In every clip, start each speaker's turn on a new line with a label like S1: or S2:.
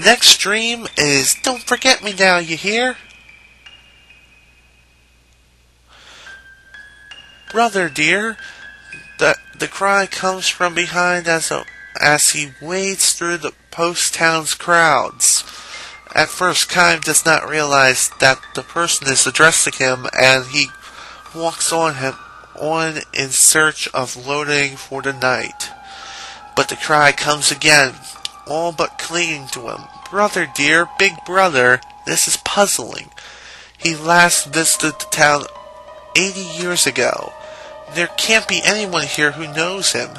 S1: next dream is don't forget me now, you hear? Brother dear, the cry comes from behind as he wades through the post-town's crowds. At first, Kiam does not realize that the person is addressing him, and he walks on in search of loading for the night. But the cry comes again, all but clinging to him. Brother dear, big brother, this is puzzling. He last visited the town 80 years ago. There can't be anyone here who knows him.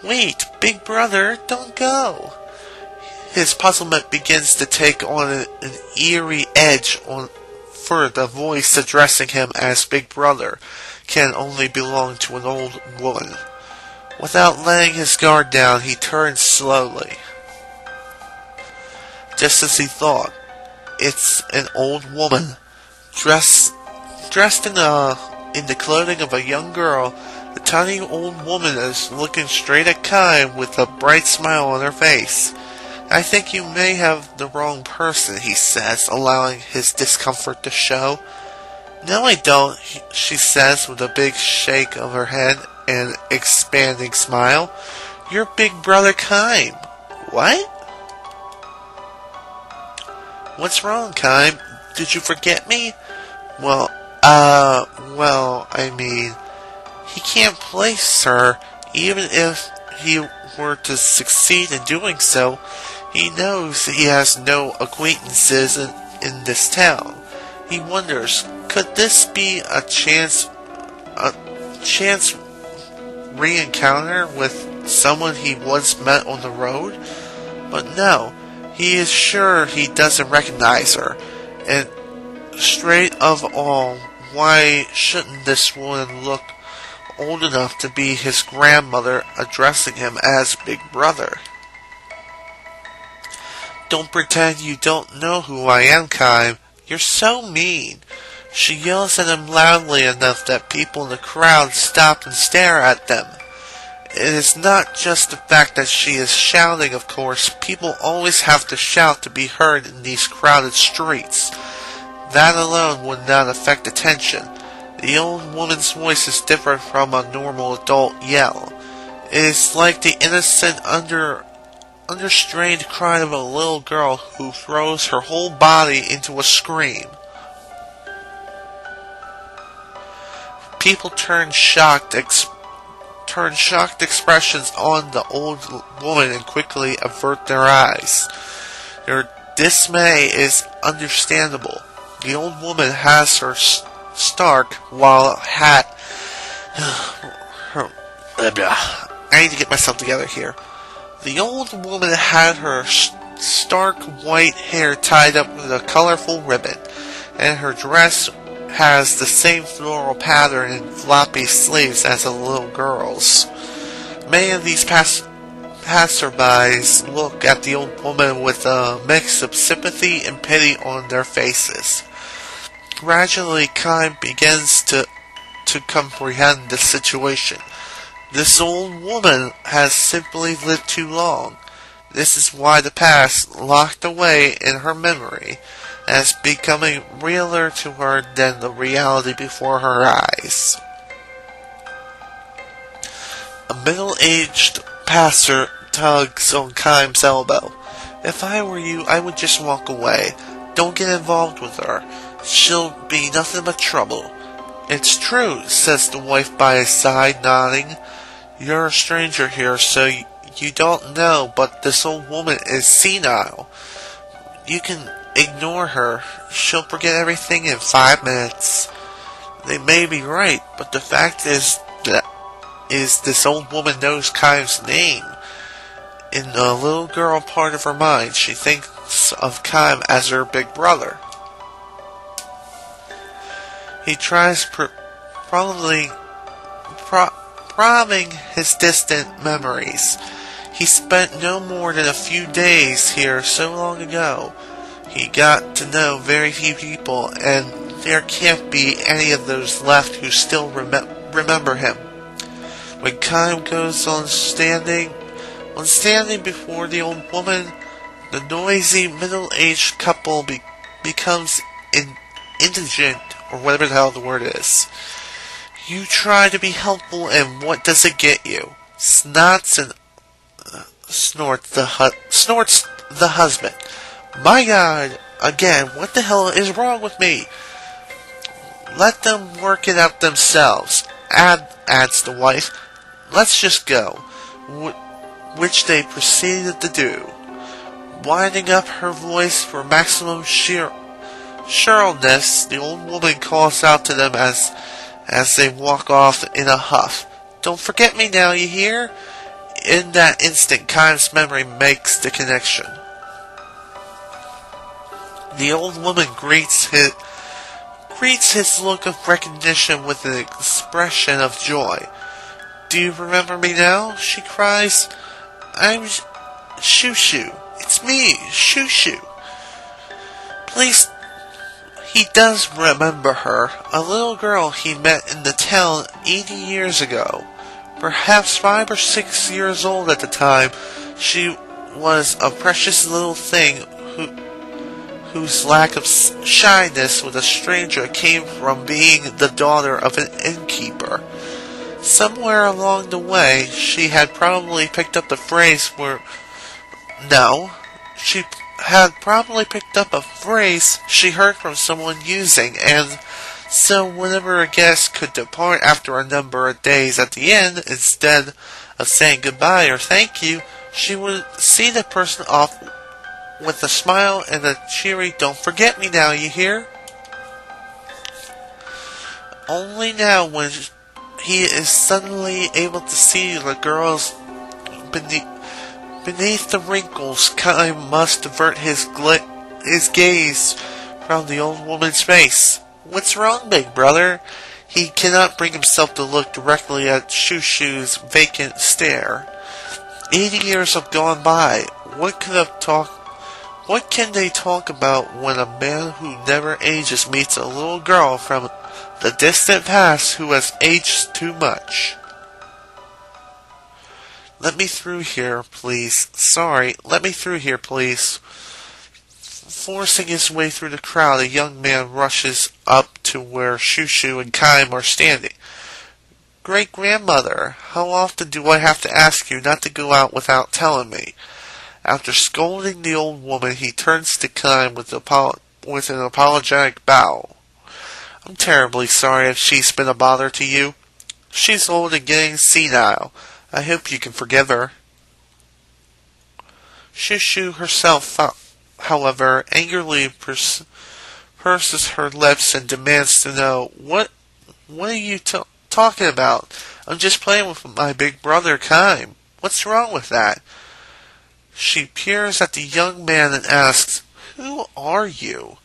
S1: Wait, big brother, don't go. His puzzlement begins to take on an eerie edge for the voice addressing him as big brother can only belong to an old woman. Without laying his guard down, he turns slowly. Just as he thought, it's an old woman, dressed in the clothing of a young girl. The tiny old woman is looking straight at Kiam with a bright smile on her face. I think you may have the wrong person, he says, allowing his discomfort to show. No, I don't, she says with a big shake of her head and expanding smile. You're big brother Kiam. What? What's wrong, Kiam? Did you forget me? Well, I mean, he can't play, sir. Even if he were to succeed in doing so, he knows he has no acquaintances in this town. He wonders, could this be a chance re-encounter with someone he once met on the road? But no, he is sure he doesn't recognize her. And straight of all, why shouldn't this woman look old enough to be his grandmother addressing him as big brother? Don't pretend you don't know who I am, Kiam. You're so mean. She yells at him loudly enough that people in the crowd stop and stare at them. It is not just the fact that she is shouting, of course. People always have to shout to be heard in these crowded streets. That alone would not affect attention. The old woman's voice is different from a normal adult yell. It is like the innocent, understrained cry of a little girl who throws her whole body into a scream. People turn shocked expressions on the old woman and quickly avert their eyes. Their dismay is understandable. The old woman has her stark, white hat. I need to get myself together here. The old woman had her stark white hair tied up with a colorful ribbon, and her dress has the same floral pattern and floppy sleeves as a little girl's. Many of these passerbys look at the old woman with a mix of sympathy and pity on their faces. Gradually, Kiam begins to comprehend the situation. This old woman has simply lived too long. This is why the past, locked away in her memory, is becoming realer to her than the reality before her eyes. A middle-aged passer tugs on Kiam's elbow. If I were you, I would just walk away. Don't get involved with her. She'll be nothing but trouble. It's true, says the wife by his side, nodding. You're a stranger here, so you don't know, but this old woman is senile. You can ignore her. She'll forget everything in 5 minutes. They may be right, but the fact is this old woman knows Kiam's name. In the little girl part of her mind, she thinks of Kiam as her big brother. He tries probing his distant memories. He spent no more than a few days here so long ago. He got to know very few people, and there can't be any of those left who still remember him. When Kiam goes on standing On standing before the old woman, the noisy middle-aged couple becomes indigent, or whatever the hell the word is. You try to be helpful, and what does it get you? Snots and snorts the husband. My God, again, what the hell is wrong with me? Let them work it out themselves, adds the wife. Let's just go. Which they proceeded to do. Winding up her voice for maximum shrillness, the old woman calls out to them as they walk off in a huff. Don't forget me now, you hear? In that instant, Kiam's memory makes the connection. The old woman greets his look of recognition with an expression of joy. Do you remember me now? She cries. I'm Shushu. It's me, Shushu. Please. He does remember her, a little girl he met in the town 80 years ago. Perhaps 5 or 6 years old at the time, she was a precious little thing whose lack of shyness with a stranger came from being the daughter of an innkeeper. Somewhere along the way, she had probably picked up a phrase she heard from someone using, and so whenever a guest could depart after a number of days at the end, instead of saying goodbye or thank you, she would see the person off with a smile and a cheery, don't forget me now, you hear? Only now, when he is suddenly able to see the girl's beneath the wrinkles, Kiam must divert his gaze from the old woman's face. What's wrong, big brother? He cannot bring himself to look directly at Shushu's vacant stare. 80 years have gone by. What can they talk about when a man who never ages meets a little girl from the distant past who has aged too much? Let me through here, please. Sorry, let me through here, please. Forcing his way through the crowd, a young man rushes up to where Shushu and Kiam are standing. Great-grandmother, how often do I have to ask you not to go out without telling me? After scolding the old woman, he turns to Kiam with an apologetic bow. I'm terribly sorry if she's been a bother to you. She's old and getting senile. I hope you can forgive her. Shushu herself, however, angrily purses her lips and demands to know, What are you talking about? I'm just playing with my big brother, Kiam. What's wrong with that? She peers at the young man and asks, Who are you?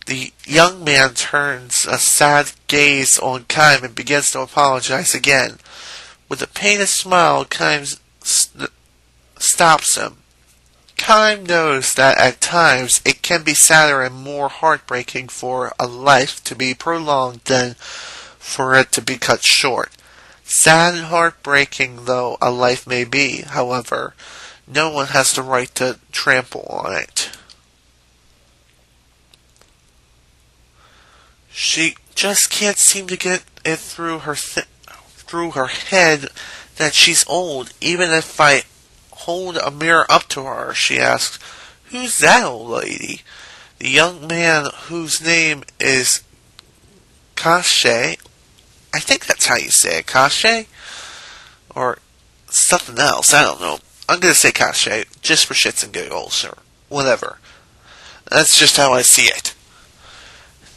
S1: The young man turns a sad gaze on Kiam and begins to apologize again. With a pained smile, Kiam stops him. Kiam knows that at times it can be sadder and more heartbreaking for a life to be prolonged than for it to be cut short. Sad and heartbreaking though a life may be, however, no one has the right to trample on it. She just can't seem to get it through her head that she's old. Even if I hold a mirror up to her, she asks, Who's that old lady? The young man, whose name is Kashe, I think that's how you say it, Kashe? Or something else, I don't know. I'm going to say Kashe, just for shits and giggles, or whatever. That's just how I see it.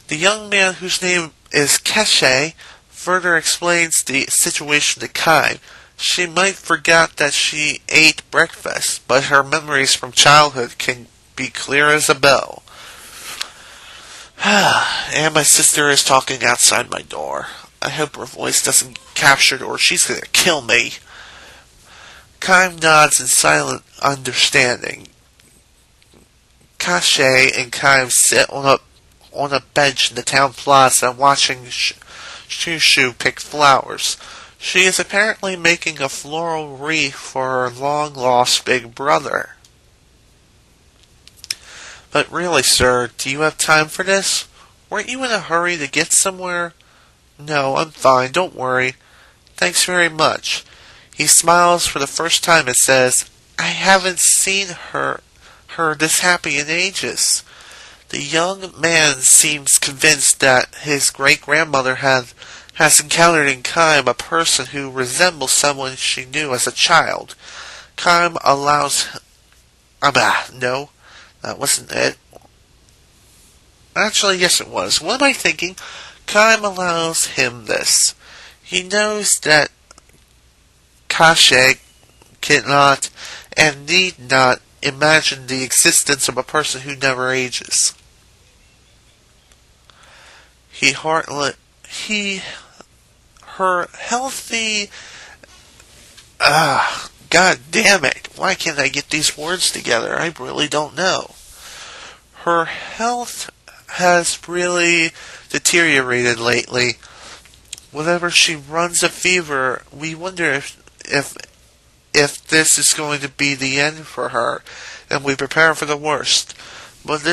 S1: The young man, whose name is Kashe, further explains the situation to Kiam. She might forget that she ate breakfast, but her memories from childhood can be clear as a bell. And my sister is talking outside my door. I hope her voice doesn't get captured or she's gonna kill me. Kiam nods in silent understanding. Kashe and Kiam sit on a bench in the town plaza watching Shushu pick flowers. She is apparently making a floral wreath for her long-lost big brother. But really, sir, do you have time for this? Weren't you in a hurry to get somewhere? No, I'm fine, don't worry. Thanks very much. He smiles for the first time and says, I haven't seen her this happy in ages. The young man seems convinced that his great-grandmother has encountered in Kiam a person who resembles someone she knew as a child. Kiam allows... no, that wasn't it. Actually, yes it was. What am I thinking? Kiam allows him this. He knows that Kashe cannot and need not imagine the existence of a person who never ages. Her healthy, god damn it, why can't I get these words together? I really don't know. Her health has really deteriorated lately. Whenever she runs a fever, we wonder if this is going to be the end for her, and we prepare for the worst. But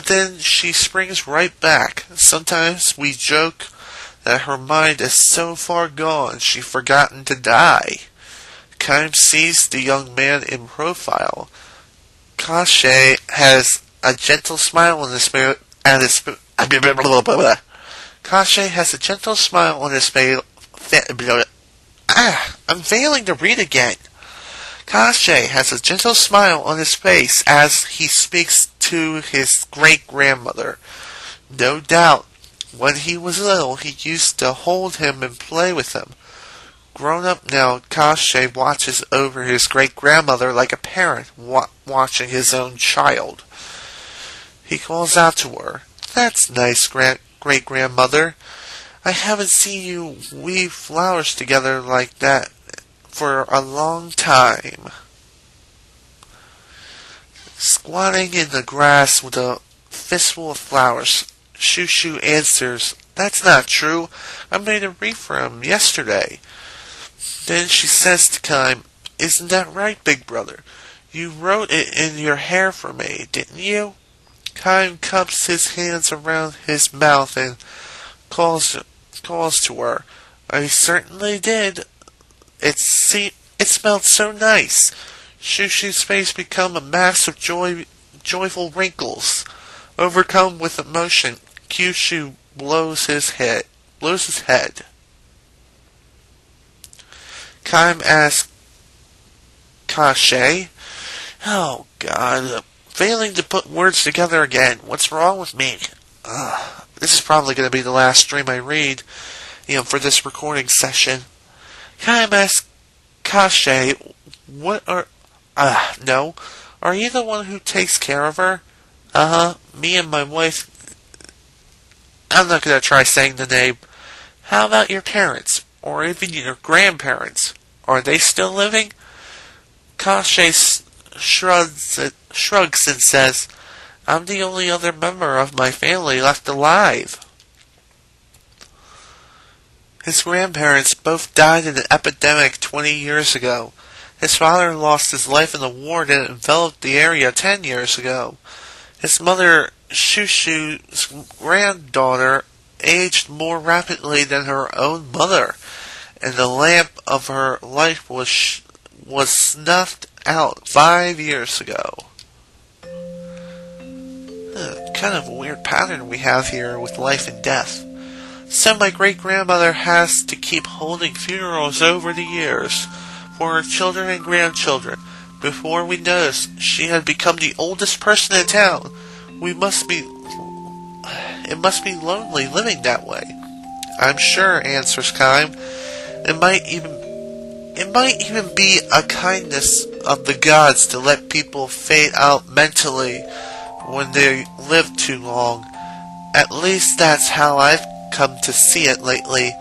S1: then she springs right back. Sometimes we joke that her mind is so far gone she's forgotten to die. Kiam sees the young man in profile. Kashe has a gentle smile on his face. Kashe has a gentle smile on his face. I'm failing to read again. Kashe has a gentle smile on his face as he speaks to his great-grandmother. No doubt, when he was little, he used to hold him and play with him. Grown up now, Kashe watches over his great-grandmother like a parent watching his own child. He calls out to her, That's nice, great-grandmother. I haven't seen you weave flowers together like that for a long time. Squatting in the grass with a fistful of flowers, Shushu answers, That's not true. I made a wreath for him yesterday. Then she says to Kiam, Isn't that right, big brother? You wrote it in your hair for me, didn't you? Kiam cups his hands around his mouth and calls to her. I certainly did. It smelled so nice. Shushu's face became a mass of joyful wrinkles. Overcome with emotion, Kyushu blows his head. Kiam asks Kashe, Oh God, failing to put words together again. What's wrong with me? This is probably going to be the last stream I read, for this recording session. Kiam asks Kashe, no. Are you the one who takes care of her? Me and my wife. I'm not going to try saying the name. How about your parents? Or even your grandparents? Are they still living? Kashe shrugs and says, I'm the only other member of my family left alive. His grandparents both died in an epidemic 20 years ago. His father lost his life in the war that enveloped the area 10 years ago. His mother, Shushu's granddaughter, aged more rapidly than her own mother, and the lamp of her life was snuffed out 5 years ago. Kind of a weird pattern we have here with life and death. So my great-grandmother has to keep holding funerals over the years for her children and grandchildren. Before we noticed, she had become the oldest person in town. It must be lonely living that way. I'm sure, answers Kiam. It might even be a kindness of the gods to let people fade out mentally when they live too long. At least that's how I've come to see it lately.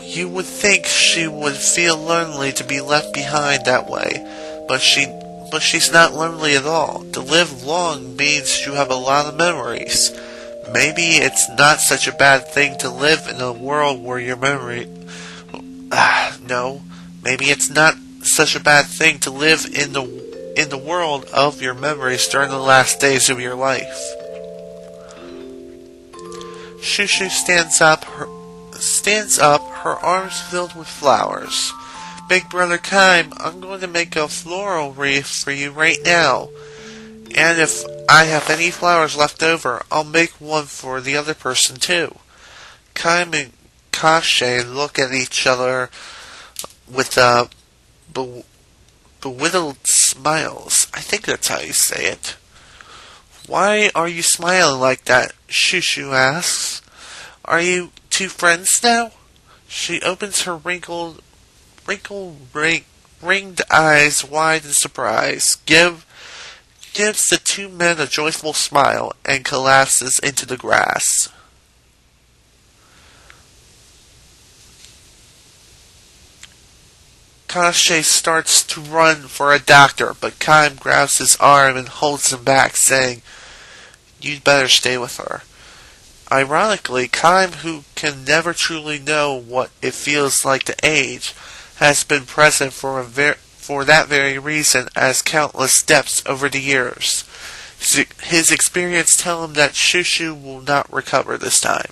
S1: You would think she would feel lonely to be left behind that way, but she's not lonely at all. To live long means you have a lot of memories. Maybe it's not such a bad thing to live in a world where your memory No, maybe it's not such a bad thing to live in the world of your memories during the last days of your life. Shushu stands up, her arms filled with flowers. Big Brother Kiam, I'm going to make a floral wreath for you right now. And if I have any flowers left over, I'll make one for the other person too. Kiam and Kashe look at each other with bewildered smiles. I think that's how you say it. Why are you smiling like that? Shushu asks. Are you two friends now? She opens her ringed eyes wide in surprise, gives the two men a joyful smile, and collapses into the grass. Kashe starts to run for a doctor, but Kiam grabs his arm and holds him back, saying, You'd better stay with her. Ironically, Kiam, who can never truly know what it feels like to age, has been present for that very reason as countless steps over the years. His experience tells him that Shushu will not recover this time.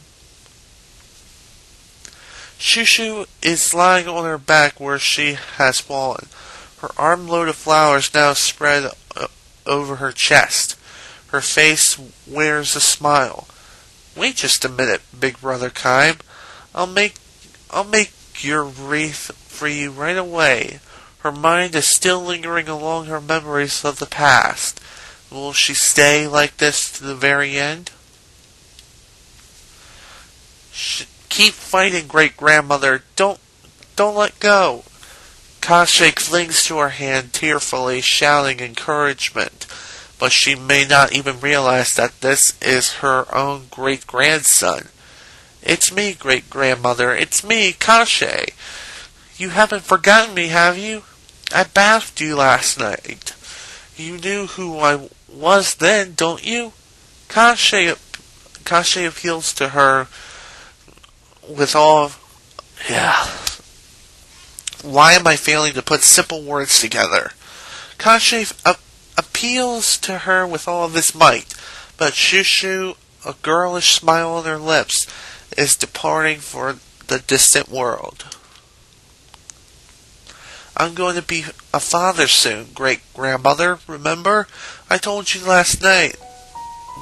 S1: Shushu is lying on her back where she has fallen. Her armload of flowers now spread over her chest. Her face wears a smile. Wait just a minute, Big Brother Kiam. I'll make your wreath for you right away. Her mind is still lingering along her memories of the past. Will she stay like this to the very end? Keep fighting, great-grandmother. Don't let go. Kashe clings to her hand tearfully, shouting encouragement. But she may not even realize that this is her own great-grandson. It's me, great-grandmother. It's me, Kashe. You haven't forgotten me, have you? I bathed you last night. You knew who I was then, don't you? Kashe appeals to her with all... Yeah. Why am I failing to put simple words together? Kashe appeals to her with all of his might, but Shushu, a girlish smile on her lips, is departing for the distant world. I'm going to be a father soon, great-grandmother, remember? I told you last night,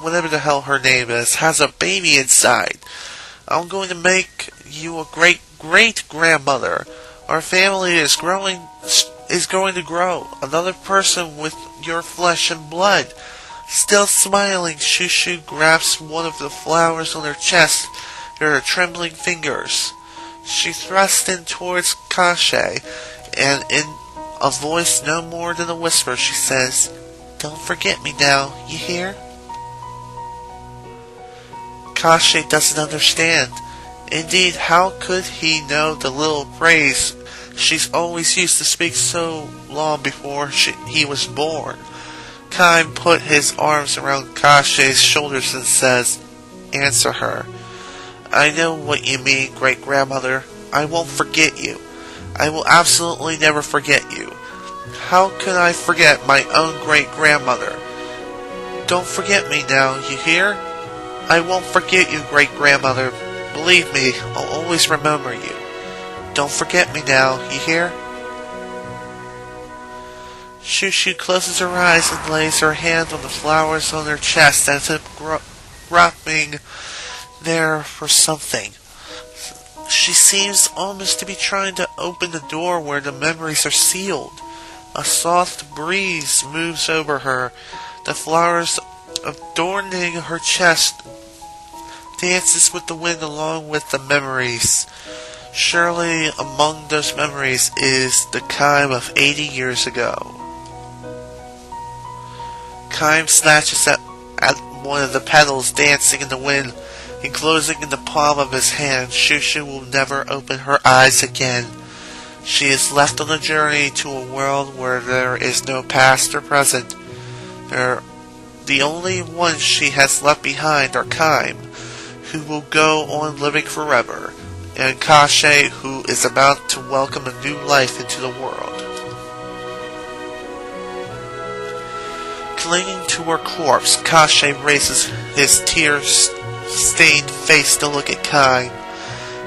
S1: whatever the hell her name is, has a baby inside. I'm going to make you a great-great-grandmother. Our family is going to grow. Another person with your flesh and blood. Still smiling, Shushu grasps one of the flowers on her chest in her trembling fingers. She thrusts in towards Kashe, and in a voice no more than a whisper, she says, Don't forget me now, you hear? Kashe doesn't understand. Indeed, how could he know the little phrase she's always used to speak so long before he was born? Kiam put his arms around Kashe's shoulders and says, Answer her. I know what you mean, great-grandmother. I won't forget you. I will absolutely never forget you. How could I forget my own great-grandmother? Don't forget me now, you hear? I won't forget you, great-grandmother. Believe me, I'll always remember you. Don't forget me now, you hear? Shushu closes her eyes and lays her hand on the flowers on her chest as if groping there for something. She seems almost to be trying to open the door where the memories are sealed. A soft breeze moves over her. The flowers adorning her chest dances with the wind along with the memories. Surely among those memories is the Kiam of 80 years ago. Kiam snatches at one of the petals dancing in the wind, enclosing in the palm of his hand. Shushu will never open her eyes again. She is left on a journey to a world where there is no past or present. The only ones she has left behind are Kiam, who will go on living forever, and Kashe, who is about to welcome a new life into the world. Clinging to her corpse, Kashe raises his tear-stained face to look at Kiam.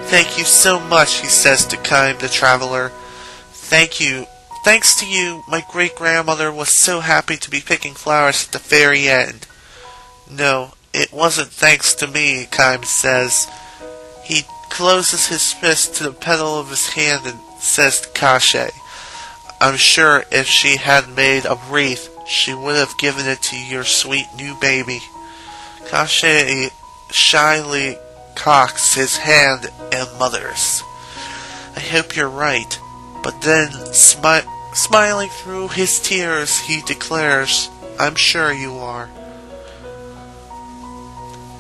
S1: "Thank you so much," he says to Kiam the traveler. "Thank you. Thanks to you, my great-grandmother was so happy to be picking flowers at the very end." "No, it wasn't thanks to me," Kiam says. He closes his fist to the pedal of his hand and says to Kashe, "I'm sure if she had made a wreath, she would have given it to your sweet new baby." Kashe shyly cocks his hand and mutters, "I hope you're right." But then, smiling through his tears, he declares, "I'm sure you are."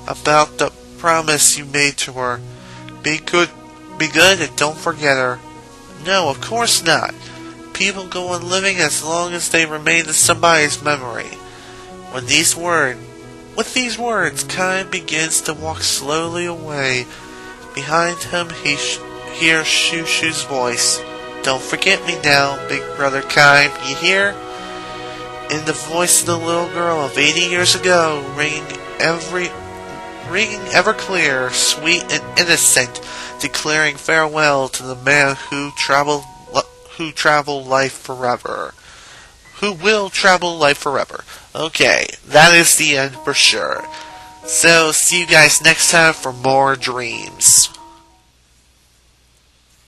S1: "About the promise you made to her. Be good and don't forget her." "No, of course not. People go on living as long as they remain in somebody's memory." With these words, Kiam begins to walk slowly away. Behind him, he hears Shushu's voice. "Don't forget me now, big brother Kiam, you hear?" In the voice of the little girl of 80 years ago, ringing ever clear, sweet and innocent, declaring farewell to the man who will travel life forever. Okay, that is the end for sure. So, see you guys next time for more dreams.